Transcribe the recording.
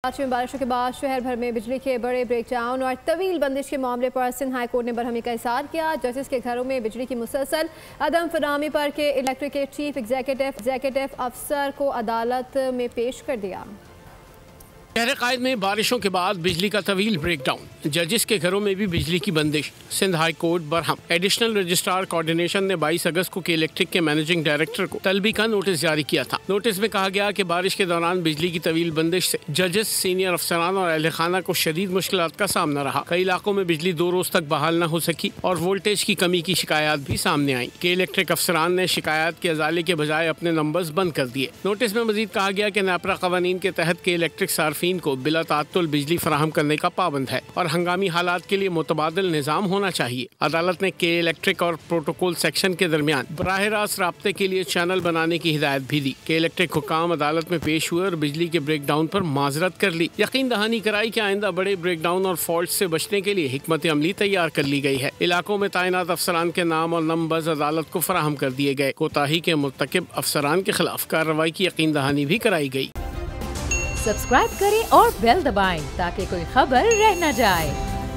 کراچی میں بارشوں کے بعد شہر بھر میں بجلی کے بڑے بریک ڈاؤن اور طویل بندش کے معاملے پر سندھ ہائی کورٹ نے برہمی کا اظہار کیا۔ ججز کے گھروں میں بجلی کی مسلسل عدم فراہمی پر کے الیکٹرک کے چیف ایگزیکٹو افسر کو عدالت میں پیش کر دیا۔ شہر قائد میں بارشوں کے بعد بجلی کا طویل بریک ڈاؤن، ججز کے گھروں میں بھی بجلی کی بندش، سندھ ہائی کورٹ برہم۔ ایڈیشنل رجسٹرار کوارڈینیشن نے 22 اگست کو کے الیکٹرک کے مینیجنگ ڈائریکٹر کو طلبی کا نوٹس جاری کیا تھا۔ نوٹس میں کہا گیا کہ بارش کے دوران بجلی کی طویل بندش سے ججز، سینئر افسران اور اہل خانہ کو شدید مشکلات کا سامنا رہا۔ کئی علاقوں میں بجلی 2 روز تک بحال نہ ہو سکی اور وولٹیج کی کمی کی شکایات بھی سامنے آئیں۔ کے الیکٹرک افسران نے شکایات کے ازالے کے بجائے اپنے نمبرز بند کر دیے۔ نوٹس میں مزید کہا گیا کہ نیپرا قوانین کے تحت کے الیکٹرک صارفین کو بلا تعطل بجلی فراہم کرنے کا پابند ہے اور ہنگامی حالات کے لیے متبادل نظام ہونا چاہیے۔ عدالت نے کے الیکٹرک اور پروٹوکول سیکشن کے درمیان براہ راست رابطے کے لیے چینل بنانے کی ہدایت بھی دی۔ کے الیکٹرک حکام عدالت میں پیش ہوئے اور بجلی کے بریک ڈاؤن پر معذرت کر لی۔ یقین دہانی کرائی کہ آئندہ بڑے بریک ڈاؤن اور فالٹ سے بچنے کے لیے حکمت عملی تیار کر لی گئی ہے۔ علاقوں میں تعینات افسران کے نام اور نمبرز عدالت کو فراہم کر دیے گئے۔ کوتاہی کے مرتکب افسران کے خلاف کارروائی کی یقین دہانی بھی کرائی گئی۔ سبسکرائب کریں اور بیل دبائیں تاکہ کوئی خبر رہ نہ جائے۔